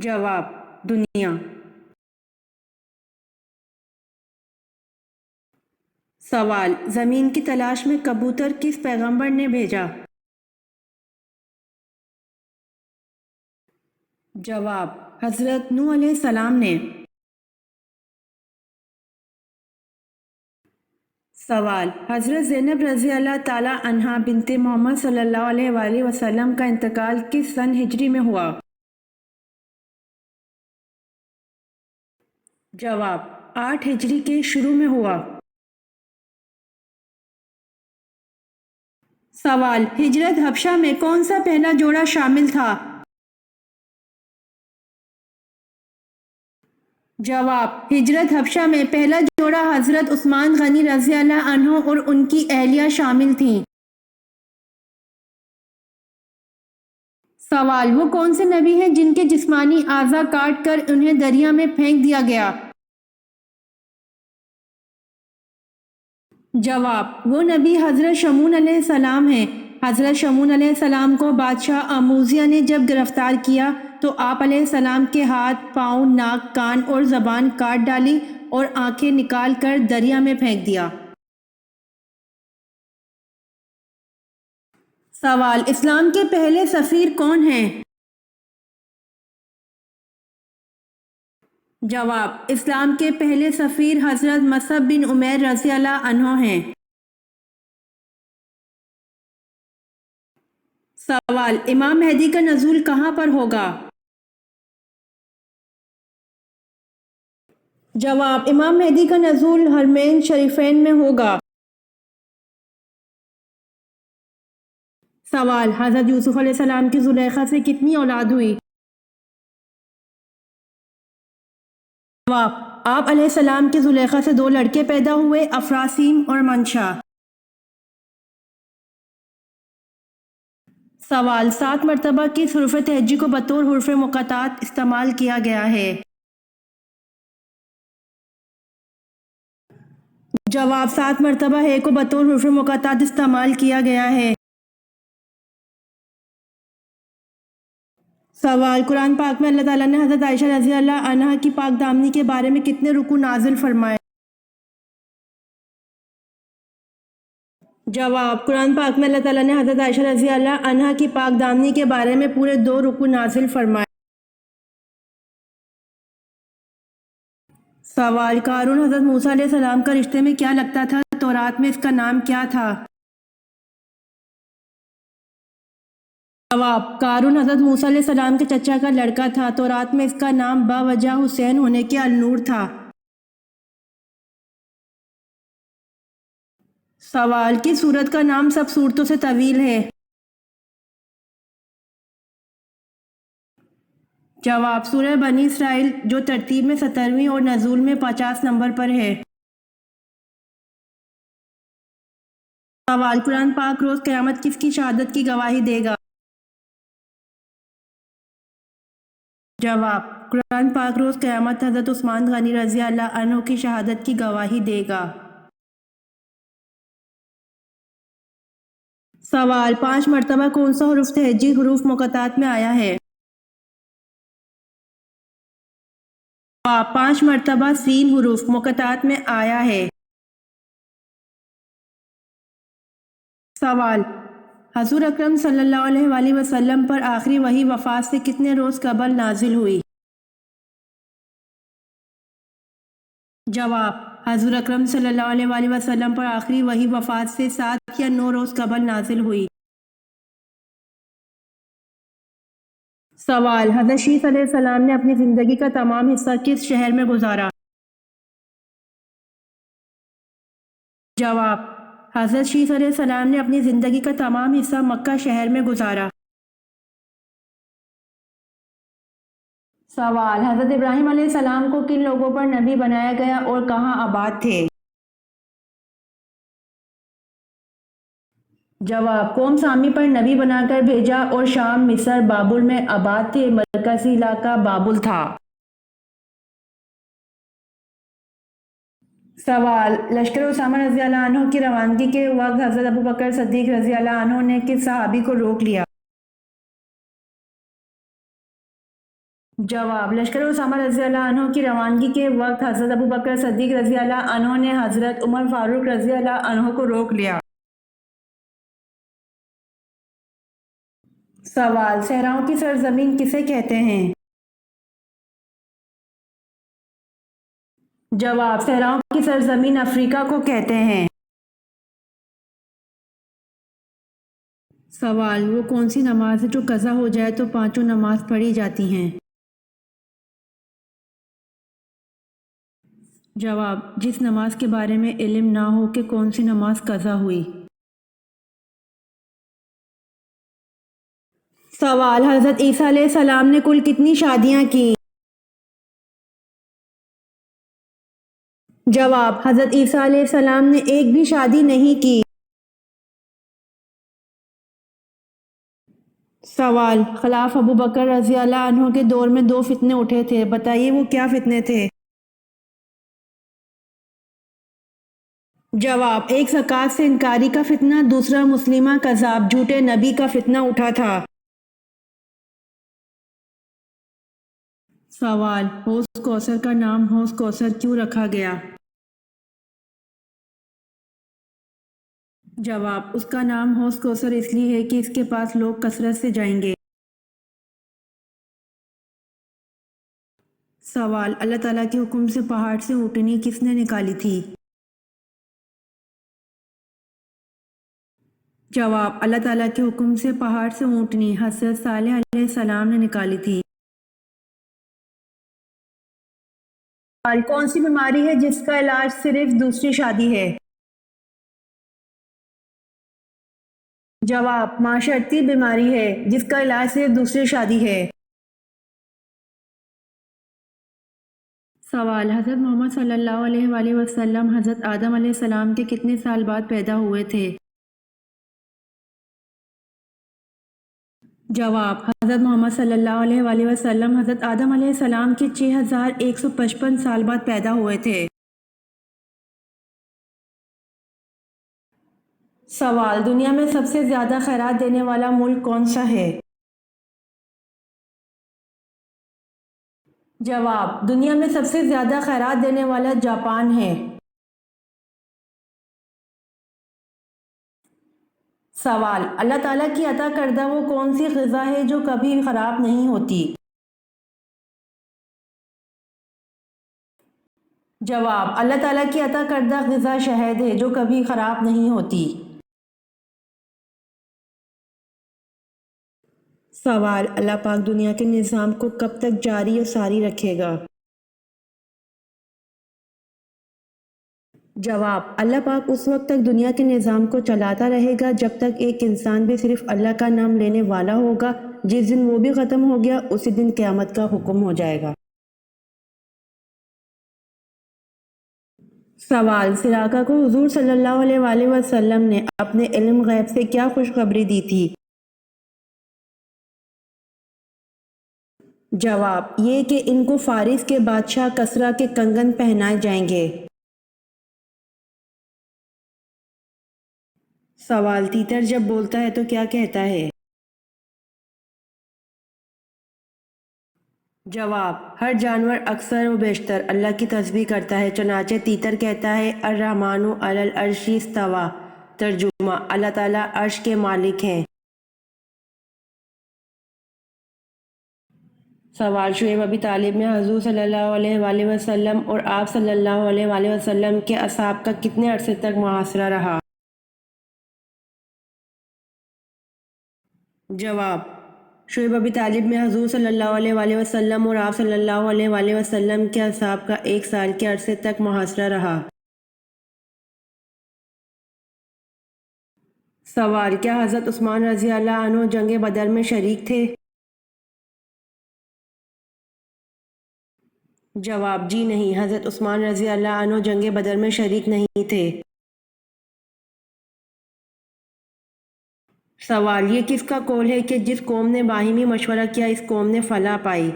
جواب: دنیا۔ سوال: زمین کی تلاش میں کبوتر کس پیغمبر نے بھیجا؟ جواب: حضرت نوح علیہ السلام نے۔ سوال: حضرت زینب رضی اللہ تعالی عنہا بنت محمد صلی اللہ علیہ وآلہ وسلم کا انتقال کس سن ہجری میں ہوا؟ جواب: 8 ہجری کے شروع میں ہوا۔ سوال: ہجرت حبشہ میں کون سا پہلا جوڑا شامل تھا؟ جواب: ہجرت حبشہ میں پہلا جوڑا حضرت عثمان غنی رضی اللہ عنہ اور ان کی اہلیہ شامل تھیں۔ سوال: وہ کون سے نبی ہیں جن کے جسمانی اعضاء کاٹ کر انہیں دریا میں پھینک دیا گیا؟ جواب: وہ نبی حضرت شمعون علیہ السلام ہیں۔ حضرت شمعون علیہ السلام کو بادشاہ آموزیہ نے جب گرفتار کیا تو آپ علیہ السلام کے ہاتھ، پاؤں، ناک، کان اور زبان کاٹ ڈالی اور آنکھیں نکال کر دریا میں پھینک دیا۔ سوال: اسلام کے پہلے سفیر کون ہیں؟ جواب: اسلام کے پہلے سفیر حضرت مصعب بن عمیر رضی اللہ عنہ ہیں۔ سوال: امام مہدی کا نزول کہاں پر ہوگا؟ جواب: امام مہدی کا نزول حرمین شریفین میں ہوگا۔ سوال: حضرت یوسف علیہ السلام کی زلیخا سے کتنی اولاد ہوئی؟ جواب: آپ علیہ السلام کی زلیخا سے 2 لڑکے پیدا ہوئے، افراسین اور منشا۔ سوال: 7 مرتبہ کس حرف تہجی کو بطور حرف مقطعات استعمال کیا گیا ہے؟ جواب: 7 مرتبہ ہے کو بطور حرف مقطعات استعمال کیا گیا ہے۔ سوال: قرآن پاک میں اللہ تعالیٰ نے حضرت عائشہ رضی اللہ عنہا کی پاک دامنی کے بارے میں کتنے رکوع نازل فرمائے؟ جواب: قرآن پاک میں اللہ تعالیٰ نے حضرت عائشہ رضی اللہ عنہا کی پاک دامنی کے بارے میں پورے 2 رکوع نازل فرمائے۔ سوال: قارون حضرت موسیٰ علیہ السلام کا رشتے میں کیا لگتا تھا؟ تورات میں اس کا نام کیا تھا؟ جواب: قارون حضرت موسیٰ علیہ السلام کے چچا کا لڑکا تھا۔ تورات میں اس کا نام باوجہ حسین ہونے کے النور تھا۔ سوال: کس سورت کا نام سب سورتوں سے طویل ہے؟ جواب: سورہ بنی اسرائیل، جو ترتیب میں 17ویں اور نزول میں 50 نمبر پر ہے۔ سوال: قرآن پاک روز قیامت کس کی شہادت کی گواہی دے گا؟ جواب: قرآن پاک روز قیامت حضرت عثمان غنی رضی اللہ عنہ کی شہادت کی گواہی دے گا۔ سوال: 5 مرتبہ کون سا حرف تہجی حروف مقطعات میں آیا ہے؟ جواب: 5 مرتبہ سین حروف مقطعات میں آیا ہے۔ سوال: حضور اکرم صلی اللہ علیہ وآلہ وسلم پر آخری وحی وفات سے کتنے روز قبل نازل ہوئی؟ جواب: حضور اکرم صلی اللہ علیہ وآلہ وسلم پر آخری وحی وفات سے 7 یا 9 روز قبل نازل ہوئی۔ سوال: حضرت شیث علیہ السلام نے اپنی زندگی کا تمام حصہ کس شہر میں گزارا؟ جواب: حضرت شیث علیہ السلام نے اپنی زندگی کا تمام حصہ مکہ شہر میں گزارا۔ سوال: حضرت ابراہیم علیہ السلام کو کن لوگوں پر نبی بنایا گیا اور کہاں آباد تھے؟ جواب: قوم سامی پر نبی بنا کر بھیجا اور شام، مصر، بابل میں آباد تھے۔ مرکزی علاقہ بابل تھا۔ سوال: لشکر اسامہ رضی اللہ عنہ کی روانگی کے وقت حضرت ابوبکر صدیق رضی اللہ عنہ نے کس صحابی کو روک لیا؟ جواب: لشکر اسامہ رضی اللہ عنہ کی روانگی کے وقت حضرت ابو بکر صدیق رضی اللہ عنہ نے حضرت عمر فاروق رضی اللہ عنہ کو روک لیا۔ سوال: صحراؤں کی سرزمین کسے کہتے ہیں؟ جواب: صحراؤں کی سرزمین افریقہ کو کہتے ہیں۔ سوال: وہ کون سی نماز ہے جو قضا ہو جائے تو پانچوں نماز پڑھی جاتی ہیں؟ جواب: جس نماز کے بارے میں علم نہ ہو کہ کون سی نماز قضا ہوئی۔ سوال: حضرت عیسیٰ علیہ السلام نے کل کتنی شادیاں کی؟ جواب: حضرت عیسیٰ علیہ السلام نے ایک بھی شادی نہیں کی۔ سوال: خلاف ابو بکر رضی اللہ عنہ کے دور میں دو فتنے اٹھے تھے، بتائیے وہ کیا فتنے تھے؟ جواب: ایک زکوٰۃ سے انکاری کا فتنہ، دوسرا مسلمہ کذاب جھوٹے نبی کا فتنہ اٹھا تھا۔ سوال: حوض کوثر کا نام حوض کوثر کیوں رکھا گیا؟ جواب: اس کا نام حوض کوثر اس لیے ہے کہ اس کے پاس لوگ کثرت سے جائیں گے۔ سوال: اللہ تعالیٰ کے حکم سے پہاڑ سے اونٹنی کس نے نکالی تھی؟ جواب: اللہ تعالیٰ کے حکم سے پہاڑ سے اونٹنی حضرت صالح علیہ السلام نے نکالی تھی۔ سوال: کون سی بیماری ہے جس کا علاج صرف دوسری شادی ہے؟ جواب: معاشرتی بیماری ہے جس کا علاج صرف دوسری شادی ہے۔ سوال: حضرت محمد صلی اللہ علیہ وآلہ وسلم حضرت آدم علیہ السلام کے کتنے سال بعد پیدا ہوئے تھے؟ جواب: حضرت محمد صلی اللہ علیہ وآلہ وسلم حضرت آدم علیہ السلام کے 6155 سال بعد پیدا ہوئے تھے۔ سوال: دنیا میں سب سے زیادہ خیرات دینے والا ملک کون سا ہے؟ جواب: دنیا میں سب سے زیادہ خیرات دینے والا جاپان ہے۔ سوال: اللہ تعالیٰ کی عطا کردہ وہ کون سی غذا ہے جو کبھی خراب نہیں ہوتی؟ جواب: اللہ تعالیٰ کی عطا کردہ غذا شہد ہے جو کبھی خراب نہیں ہوتی۔ سوال: اللہ پاک دنیا کے نظام کو کب تک جاری و ساری رکھے گا؟ جواب: اللہ پاک اس وقت تک دنیا کے نظام کو چلاتا رہے گا جب تک ایک انسان بھی صرف اللہ کا نام لینے والا ہوگا۔ جس دن وہ بھی ختم ہو گیا اسی دن قیامت کا حکم ہو جائے گا۔ سوال: سراقہ کو حضور صلی اللہ علیہ وآلہ وسلم نے اپنے علم غیب سے کیا خوشخبری دی تھی؟ جواب: یہ کہ ان کو فارس کے بادشاہ کسریٰ کے کنگن پہنائے جائیں گے۔ سوال: تیتر جب بولتا ہے تو کیا کہتا ہے؟ جواب: ہر جانور اکثر و بیشتر اللہ کی تسبیح کرتا ہے، چنانچہ تیتر کہتا ہے الرحمن علی العرش استویٰ۔ ترجمہ: اللہ تعالیٰ عرش کے مالک ہیں۔ سوال: شعیب ابی طالب میں حضور صلی اللہ علیہ وآلہ وسلم اور آپ صلی اللہ علیہ وآلہ وسلم کے اصحاب کا کتنے عرصے تک محاصرہ رہا؟ جواب: شعیب ابی طالب میں حضور صلی اللہ علیہ وآلہ وسلم اور آپ صلی اللہ علیہ وآلہ وسلم کے اصحاب کا 1 سال کے عرصے تک محاصرہ رہا۔ سوال: کیا حضرت عثمان رضی اللہ عنہ جنگ بدر میں شریک تھے؟ جواب: جی نہیں، حضرت عثمان رضی اللہ عنہ جنگ بدر میں شریک نہیں تھے۔ سوال: یہ کس کا قول ہے کہ جس قوم نے باہمی مشورہ کیا اس قوم نے فلاح پائی؟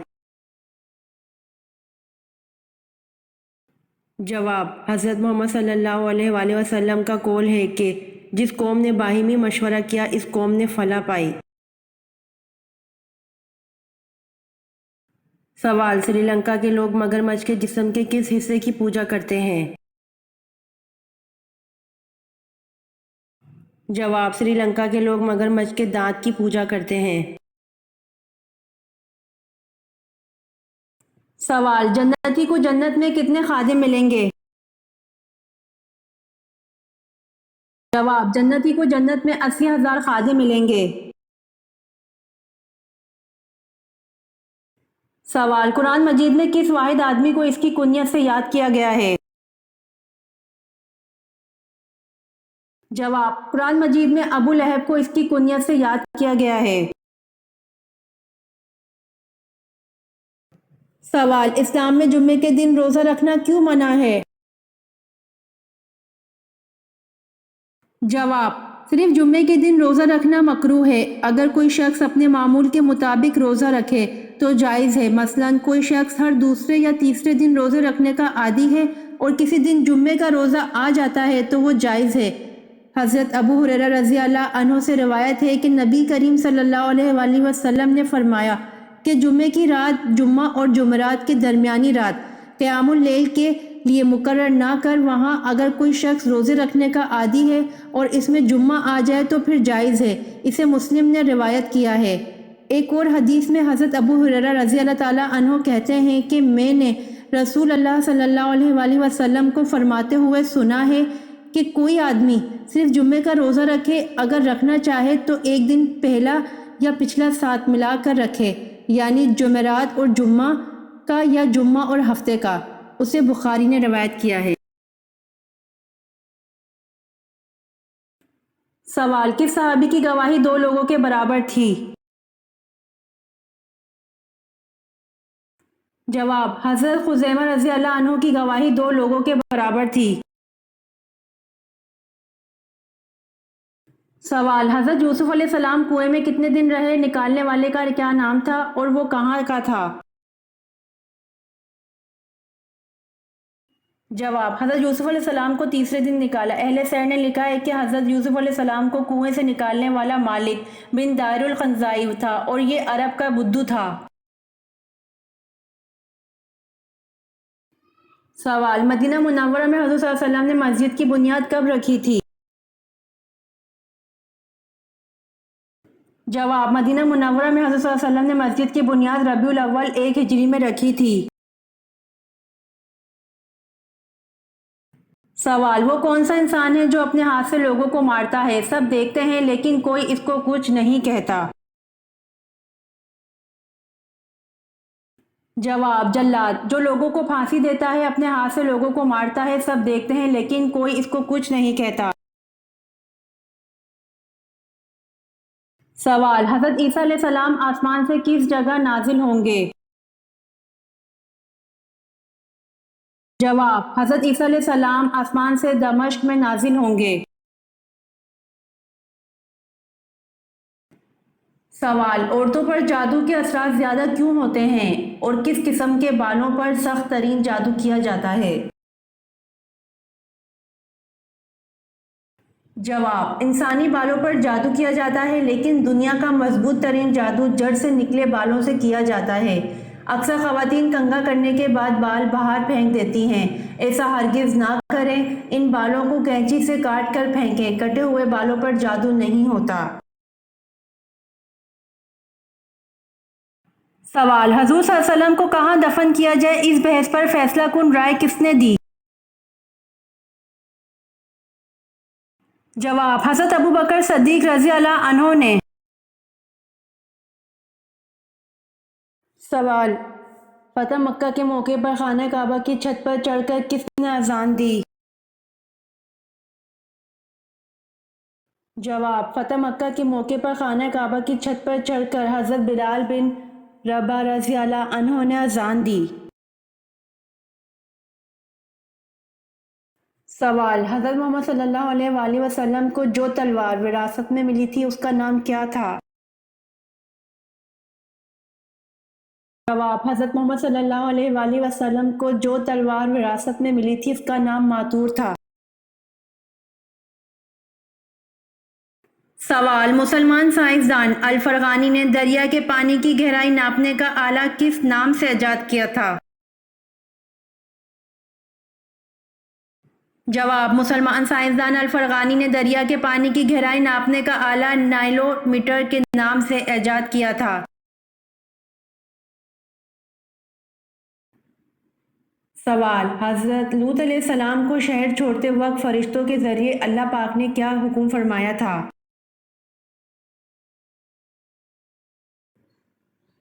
جواب: حضرت محمد صلی اللہ علیہ وآلہ وسلم کا قول ہے کہ جس قوم نے باہمی مشورہ کیا اس قوم نے فلاح پائی۔ سوال، سری لنکا کے لوگ مگرمچھ کے جسم کے کس حصے کی پوجا کرتے ہیں؟ جواب، سری لنکا کے لوگ مگرمچھ کے دانت کی پوجا کرتے ہیں۔ سوال، جنتی کو جنت میں کتنے خادم ملیں گے؟ جواب، جنتی کو جنت میں 80,000 خادم ملیں گے۔ سوال، قرآن مجید میں کس واحد آدمی کو اس کی کنیت سے یاد کیا گیا ہے؟ جواب، قرآن مجید میں ابو لہب کو اس کی کنیت سے یاد کیا گیا ہے۔ سوال، اسلام میں جمعے کے دن روزہ رکھنا کیوں منع ہے؟ جواب، صرف جمعے کے دن روزہ رکھنا مکروہ ہے۔ اگر کوئی شخص اپنے معمول کے مطابق روزہ رکھے تو جائز ہے۔ مثلاً کوئی شخص ہر دوسرے یا تیسرے دن روزے رکھنے کا عادی ہے اور کسی دن جمعے کا روزہ آ جاتا ہے تو وہ جائز ہے۔ حضرت ابو ہریرہ رضی اللہ عنہ سے روایت ہے کہ نبی کریم صلی اللہ علیہ وآلہ وسلم نے فرمایا کہ جمعے کی رات جمعہ اور جمعرات کے درمیانی رات قیام اللیل کے لیے مقرر نہ کر وہاں اگر کوئی شخص روزے رکھنے کا عادی ہے اور اس میں جمعہ آ جائے تو پھر جائز ہے۔ اسے مسلم نے روایت کیا ہے۔ ایک اور حدیث میں حضرت ابو ہریرہ رضی اللہ تعالیٰ عنہ کہتے ہیں کہ میں نے رسول اللہ صلی اللہ علیہ وآلہ وسلم کو فرماتے ہوئے سنا ہے کہ کوئی آدمی صرف جمعے کا روزہ رکھے، اگر رکھنا چاہے تو ایک دن پہلا یا پچھلا ساتھ ملا کر رکھے، یعنی جمعرات اور جمعہ کا یا جمعہ اور ہفتے کا۔ اسے بخاری نے روایت کیا ہے۔ سوال، کس صحابی کی گواہی 2 لوگوں کے برابر تھی؟ جواب، حضرت خزیمہ رضی اللہ عنہ کی گواہی 2 لوگوں کے برابر تھی۔ سوال، حضرت یوسف علیہ السلام کنویں میں کتنے دن رہے؟ نکالنے والے کا کیا نام تھا اور وہ کہاں کا تھا؟ جواب، حضرت یوسف علیہ السلام کو تیسرے دن نکالا۔ اہل سیر نے لکھا ہے کہ حضرت یوسف علیہ السلام کو کنویں سے نکالنے والا مالک بن دائر الخنزائی تھا اور یہ عرب کا بدو تھا۔ سوال، مدینہ منورہ میں حضور صلی اللہ علیہ وسلم نے مسجد کی بنیاد کب رکھی تھی؟ جواب، مدینہ منورہ میں حضور صلی اللہ علیہ وسلم نے مسجد کی بنیاد ربیع الاول 1 ہجری میں رکھی تھی۔ سوال، وہ کون سا انسان ہے جو اپنے ہاتھ سے لوگوں کو مارتا ہے؟ سب دیکھتے ہیں لیکن کوئی اس کو کچھ نہیں کہتا۔ جواب، جلاد، جو لوگوں کو پھانسی دیتا ہے، اپنے ہاتھ سے لوگوں کو مارتا ہے، سب دیکھتے ہیں لیکن کوئی اس کو کچھ نہیں کہتا۔ سوال، حضرت عیسیٰ علیہ السلام آسمان سے کس جگہ نازل ہوں گے؟ جواب، حضرت عیسیٰ علیہ السلام آسمان سے دمشق میں نازل ہوں گے۔ سوال، عورتوں پر جادو کے اثرات زیادہ کیوں ہوتے ہیں اور کس قسم کے بالوں پر سخت ترین جادو کیا جاتا ہے؟ جواب، انسانی بالوں پر جادو کیا جاتا ہے لیکن دنیا کا مضبوط ترین جادو جڑ سے نکلے بالوں سے کیا جاتا ہے۔ اکثر خواتین کنگھا کرنے کے بعد بال باہر پھینک دیتی ہیں۔ ایسا ہرگز نہ کریں، ان بالوں کو کینچی سے کاٹ کر پھینکیں۔ کٹے ہوئے بالوں پر جادو نہیں ہوتا۔ سوال، حضور صلی اللہ علیہ وسلم کو کہاں دفن کیا جائے، اس بحث پر فیصلہ کن رائے کس نے دی؟ جواب، حضرت ابوبکر صدیق رضی اللہ عنہ نے۔ سوال، فتح مکہ کے موقع پر خانہ کعبہ کی چھت پر چڑھ کر کس نے اذان دی؟ جواب، فتح مکہ کے موقع پر خانہ کعبہ کی چھت پر چڑھ کر حضرت بلال بن رباح رضی اللہ عنہ نے اذان دی۔ سوال، حضرت محمد صلی اللہ علیہ وآلہ وسلم کو جو تلوار وراثت میں ملی تھی اس کا نام کیا تھا؟ جواب، حضرت محمد صلی اللہ علیہ وآلہ وسلم کو جو تلوار وراثت میں ملی تھی اس کا نام ماتور تھا۔ سوال: مسلمان سائنسدان الفرغانی نے دریا کے پانی کی گہرائی ناپنے کا آلہ کس نام سے ایجاد کیا تھا؟ جواب: مسلمان سائنسدان الفرغانی نے دریا کے پانی کی گہرائی ناپنے کا آلہ نائلو میٹر کے نام سے ایجاد کیا تھا۔ سوال: حضرت لوط علیہ السلام کو شہر چھوڑتے وقت فرشتوں کے ذریعے اللہ پاک نے کیا حکم فرمایا تھا؟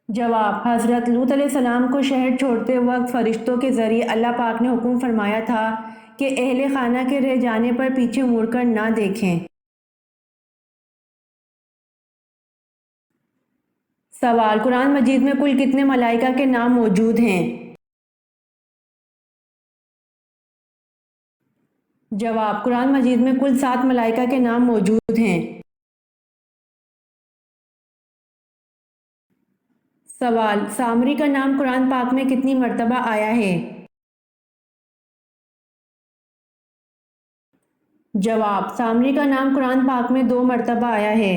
جواب: حضرت لوط علیہ السلام کو شہر چھوڑتے وقت فرشتوں کے ذریعے اللہ پاک نے حکم فرمایا تھا کہ اہل خانہ کے رہ جانے پر پیچھے مڑ کر نہ دیکھیں۔ سوال: قرآن مجید میں کل کتنے ملائکہ کے نام موجود ہیں؟ جواب: قرآن مجید میں کل 7 ملائکہ کے نام موجود ہیں۔ سوال: سامری کا نام قرآن پاک میں کتنی مرتبہ آیا ہے؟ جواب: سامری کا نام قرآن پاک میں 2 مرتبہ آیا ہے۔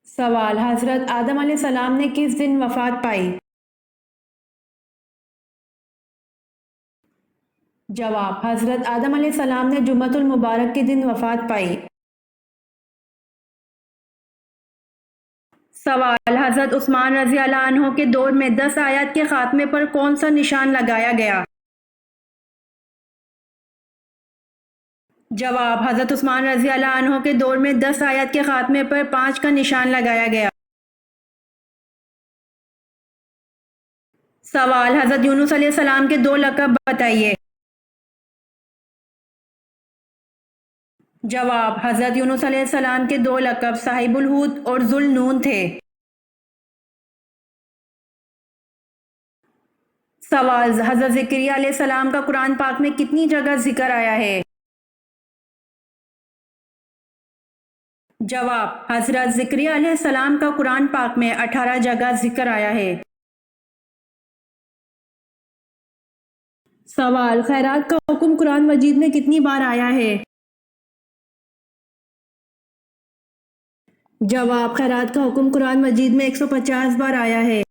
سوال: حضرت آدم علیہ السلام نے کس دن وفات پائی؟ جواب: حضرت آدم علیہ السلام نے جمعۃ المبارک کے دن وفات پائی۔ سوال: حضرت عثمان رضی اللہ عنہ کے دور میں 10 آیات کے خاتمے پر کون سا نشان لگایا گیا؟ جواب: حضرت عثمان رضی اللہ عنہ کے دور میں 10 آیات کے خاتمے پر 5 کا نشان لگایا گیا۔ سوال: حضرت یونس علیہ السلام کے 2 لقب بتائیے۔ جواب: حضرت یونس علیہ السلام کے 2 لقب صاحب الحوت اور ذو النون تھے۔ سوال: حضرت زکریا علیہ السلام کا قرآن پاک میں کتنی جگہ ذکر آیا ہے؟ جواب: حضرت زکریا علیہ السلام کا قرآن پاک میں 18 جگہ ذکر آیا ہے۔ سوال: خیرات کا حکم قرآن مجید میں کتنی بار آیا ہے؟ جواب: خیرات کا حکم قرآن مجید میں 150 بار آیا ہے۔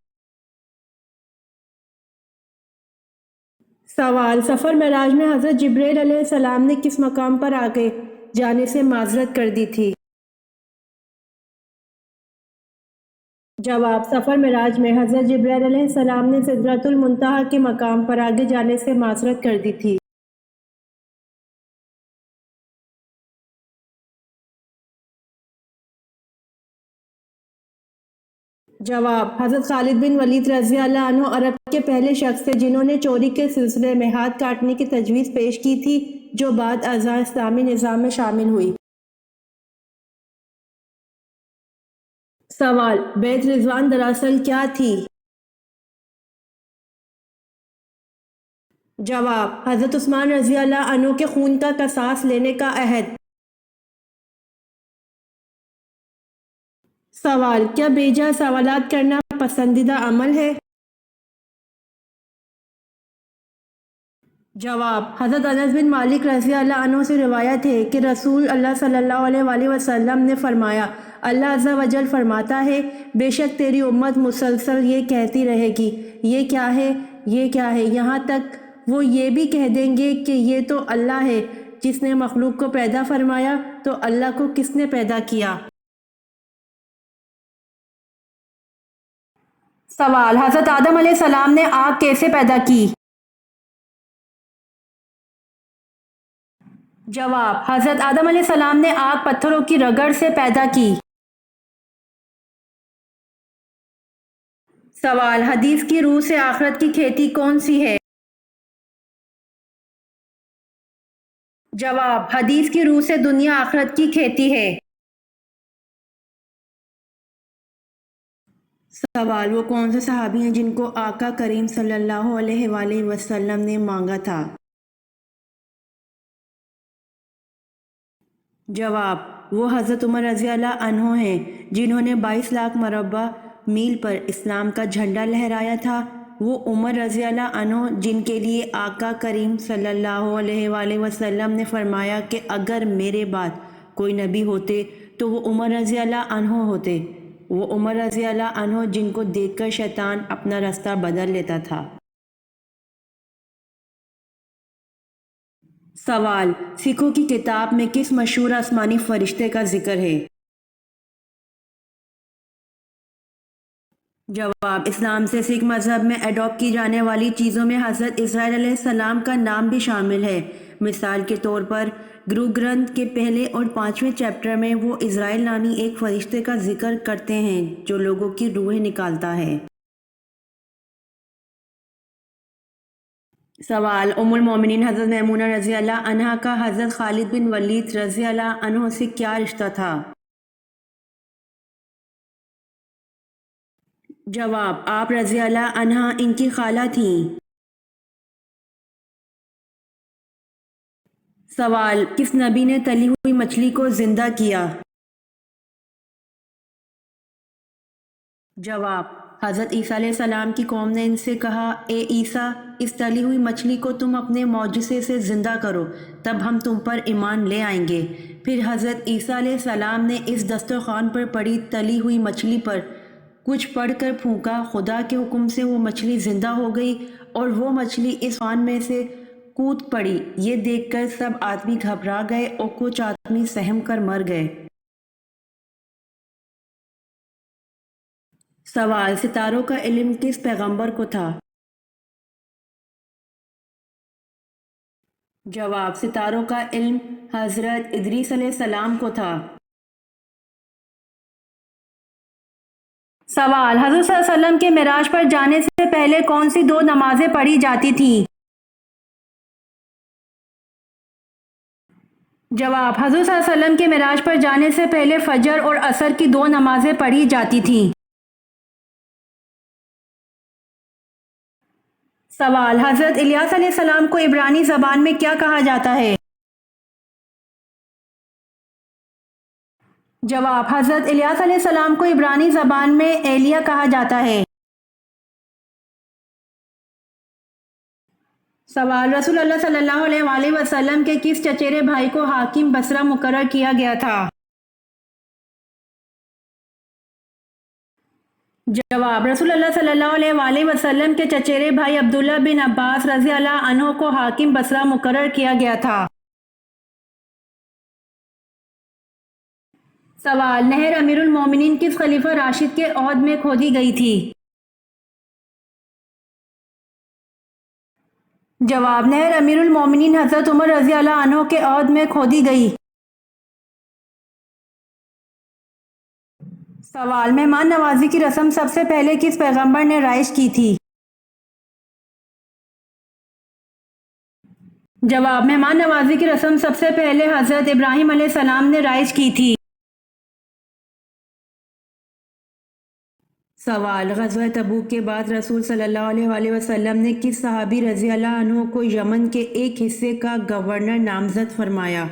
سوال: سفر معراج میں حضرت جبرائیل علیہ السلام نے کس مقام پر آگے جانے سے معذرت کر دی تھی؟ جواب: سفر معراج میں حضرت جبرائیل علیہ السلام نے سدرۃ المنتہا کے مقام پر آگے جانے سے معذرت کر دی تھی۔ جواب: حضرت خالد بن ولید رضی اللہ عنہ عرب کے پہلے شخص تھے جنہوں نے چوری کے سلسلے میں ہاتھ کاٹنے کی تجویز پیش کی تھی جو بعد ازاں اسلامی نظام میں شامل ہوئی۔ سوال: بیعت رضوان دراصل کیا تھی؟ جواب: حضرت عثمان رضی اللہ عنہ کے خون کا قصاص لینے کا عہد۔ سوال: کیا بیجا سوالات کرنا پسندیدہ عمل ہے؟ جواب: حضرت انس بن مالک رضی اللہ عنہ سے روایت ہے کہ رسول اللہ صلی اللہ علیہ وآلہ وسلم نے فرمایا، اللہ عز و جل فرماتا ہے، بے شک تیری امت مسلسل یہ کہتی رہے گی، یہ کیا ہے، یہ کیا ہے، یہاں تک وہ یہ بھی کہہ دیں گے کہ یہ تو اللہ ہے جس نے مخلوق کو پیدا فرمایا، تو اللہ کو کس نے پیدا کیا؟ سوال: حضرت آدم علیہ السلام نے آگ کیسے پیدا کی؟ جواب: حضرت آدم علیہ السلام نے آگ پتھروں کی رگڑ سے پیدا کی۔ سوال: حدیث کی روح سے آخرت کی کھیتی کون سی ہے؟ جواب: حدیث کی روح سے دنیا آخرت کی کھیتی ہے۔ سوال: وہ کون سے صحابی ہیں جن کو آقا کریم صلی اللہ علیہ وآلہ وسلم نے مانگا تھا؟ جواب: وہ حضرت عمر رضی اللہ عنہ ہیں جنہوں نے 22 لاکھ مربع میل پر اسلام کا جھنڈا لہرایا تھا وہ عمر رضی اللہ عنہ جن کے لیے آقا کریم صلی اللہ علیہ وآلہ وسلم نے فرمایا کہ اگر میرے بعد کوئی نبی ہوتے تو وہ عمر رضی اللہ عنہ ہوتے، وہ عمر رضی اللہ عنہ جن کو دیکھ کر شیطان اپنا راستہ بدل لیتا تھا۔ سوال: سکھوں کی کتاب میں کس مشہور آسمانی فرشتے کا ذکر ہے؟ جواب: اسلام سے سکھ مذہب میں اڈاپٹ کی جانے والی چیزوں میں حضرت اسرائیل علیہ السلام کا نام بھی شامل ہے۔ مثال کے طور پر گرو گرنتھ کے پہلے اور 5ویں چیپٹر میں وہ اسرائیل نامی ایک فرشتے کا ذکر کرتے ہیں جو لوگوں کی روحیں نکالتا ہے۔ سوال: ام المومنین حضرت میمونہ رضی اللہ عنہا کا حضرت خالد بن ولید رضی اللہ عنہ سے کیا رشتہ تھا؟ جواب: آپ رضی اللہ عنہا ان کی خالہ تھیں۔ سوال: کس نبی نے تلی ہوئی مچھلی کو زندہ کیا؟ جواب: حضرت عیسیٰ علیہ السلام کی قوم نے ان سے کہا، اے عیسیٰ، اس تلی ہوئی مچھلی کو تم اپنے معجزے سے زندہ کرو، تب ہم تم پر ایمان لے آئیں گے۔ پھر حضرت عیسیٰ علیہ السلام نے اس دسترخوان پر پڑی تلی ہوئی مچھلی پر کچھ پڑھ کر پھونکا، خدا کے حکم سے وہ مچھلی زندہ ہو گئی اور وہ مچھلی اس خوان میں سے کود پڑی۔ یہ دیکھ کر سب آدمی گھبرا گئے اور کچھ آدمی سہم کر مر گئے۔ سوال: ستاروں کا علم کس پیغمبر کو تھا؟ جواب: ستاروں کا علم حضرت ادریس علیہ السلام کو تھا۔ سوال: حضور صلی اللہ علیہ وسلم کے معراج پر جانے سے پہلے کون سی 2 نمازیں پڑھی جاتی تھیں؟ جواب: حضور صلی اللہ علیہ وسلم کے معراج پر جانے سے پہلے فجر اور عصر کی 2 نمازیں پڑھی جاتی تھیں۔ سوال: حضرت الیاس علیہ السلام کو عبرانی زبان میں کیا کہا جاتا ہے؟ جواب: حضرت الیاس علیہ السلام کو عبرانی زبان میں ایلیا کہا جاتا ہے۔ سوال: رسول اللہ صلی اللہ علیہ وآلہ وسلم کے کس چچیرے بھائی کو حاکم بصرہ مقرر کیا گیا تھا؟ جواب: رسول اللہ صلی اللہ علیہ وآلہ وسلم کے چچیرے بھائی عبداللہ بن عباس رضی اللہ عنہ کو حاکم بصرہ مقرر کیا گیا تھا۔ سوال: نہر امیر المومنین کس خلیفہ راشد کے عہد میں کھودی گئی تھی؟ جواب: نہر امیر المومنین حضرت عمر رضی اللہ عنہ کے عہد میں کھودی گئی۔ سوال: مہمان نوازی کی رسم سب سے پہلے کس پیغمبر نے رائج کی تھی؟ جواب: مہمان نوازی کی رسم سب سے پہلے حضرت ابراہیم علیہ السلام نے رائج کی تھی۔ سوال: غزوہ تبوک کے بعد رسول صلی اللہ علیہ وآلہ وسلم نے کس صحابی رضی اللہ عنہ کو یمن کے ایک حصے کا گورنر نامزد فرمایا؟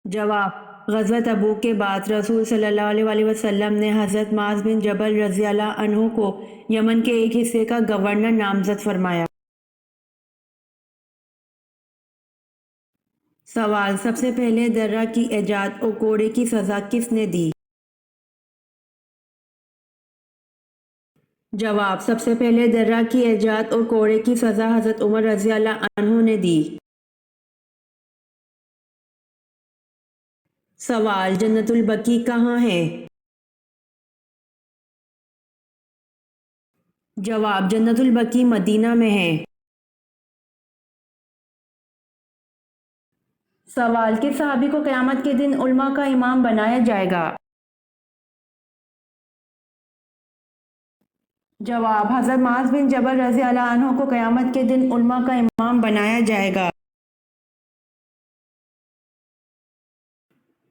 جواب: غزوہ تبوک کے بعد رسول صلی اللہ علیہ وآلہ وسلم نے حضرت معاذ بن جبل رضی اللہ عنہ کو یمن کے ایک حصے کا گورنر نامزد فرمایا۔ سوال: سب سے پہلے درہ کی ایجاد اور کوڑے کی سزا کس نے دی؟ جواب: سب سے پہلے درہ کی ایجاد اور کوڑے کی سزا حضرت عمر رضی اللہ عنہ نے دی۔ سوال: جنت البقیع کہاں ہے؟ جواب: جنت البقیع مدینہ میں ہے۔ سوال: کس صحابی کو قیامت کے دن علماء کا امام بنایا جائے گا؟ جواب: حضرت معاذ بن جبل رضی اللہ عنہ کو قیامت کے دن علماء کا امام بنایا جائے گا۔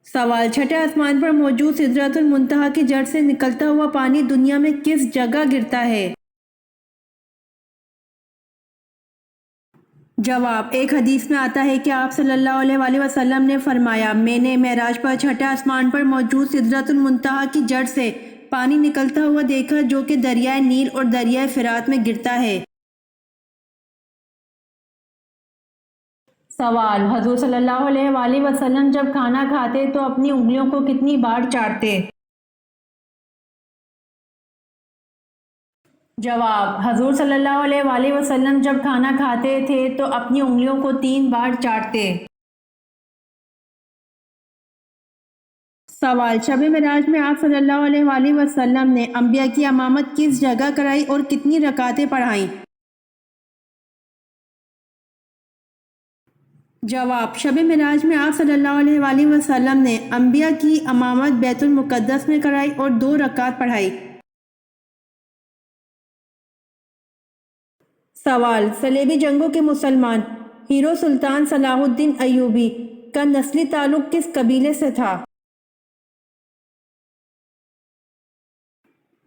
سوال: چھٹے آسمان پر موجود سدرۃ المنتہا کی جڑ سے نکلتا ہوا پانی دنیا میں کس جگہ گرتا ہے؟ جواب: ایک حدیث میں آتا ہے کہ آپ صلی اللہ علیہ وآلہ وسلم نے فرمایا، میں نے معراج پر چھٹے آسمان پر موجود سدرۃ المنتہا کی جڑ سے پانی نکلتا ہوا دیکھا جو کہ دریائے نیل اور دریائے فرات میں گرتا ہے۔ سوال: حضور صلی اللہ علیہ وآلہ وسلم جب کھانا کھاتے تو اپنی انگلیوں کو کتنی بار چاٹتے؟ جواب: حضور صلی اللہ علیہ وآلہ وسلم جب کھانا کھاتے تھے تو اپنی انگلیوں کو 3 بار چاٹتے۔ سوال: شب معراج میں آپ صلی اللہ علیہ وآلہ وسلم نے انبیاء کی امامت کس جگہ کرائی اور کتنی رکعتیں پڑھائیں؟ جواب: شب معراج میں آپ صلی اللہ علیہ وآلہ وسلم نے انبیاء کی امامت بیت المقدس میں کرائی اور 2 رکعت پڑھائی۔ سوال: صلیبی جنگوں کے مسلمان ہیرو سلطان صلاح الدین ایوبی کا نسلی تعلق کس قبیلے سے تھا؟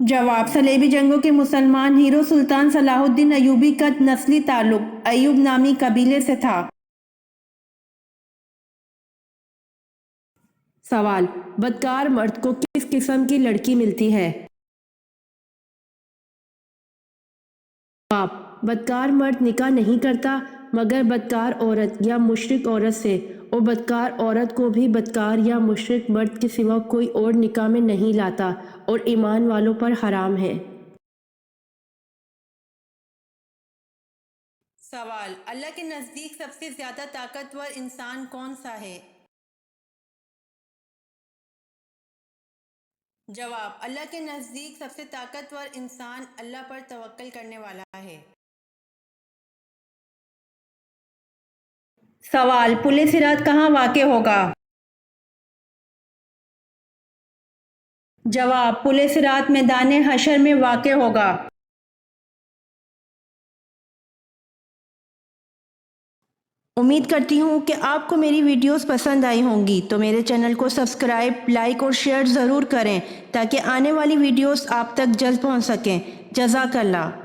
جواب: صلیبی جنگوں کے مسلمان ہیرو سلطان صلاح الدین ایوبی کا نسلی تعلق ایوب نامی قبیلے سے تھا۔ سوال: بدکار مرد کو کس قسم کی لڑکی ملتی ہے؟ جواب: بدکار مرد نکاح نہیں کرتا مگر بدکار عورت یا مشرک عورت سے، اور بدکار عورت کو بھی بدکار یا مشرک مرد کے سوا کوئی اور نکاح میں نہیں لاتا اور ایمان والوں پر حرام ہے۔ سوال: اللہ کے نزدیک سب سے زیادہ طاقتور انسان کون سا ہے؟ جواب: اللہ کے نزدیک سب سے طاقتور انسان اللہ پر توکل کرنے والا ہے۔ سوال: پل صراط کہاں واقع ہوگا؟ جواب: پل صراط میدان حشر میں واقع ہوگا۔ امید کرتی ہوں کہ آپ کو میری ویڈیوز پسند آئی ہوں گی، تو میرے چینل کو سبسکرائب، لائک اور شیئر ضرور کریں تاکہ آنے والی ویڈیوز آپ تک جلد پہنچ سکیں۔ جزاک اللہ۔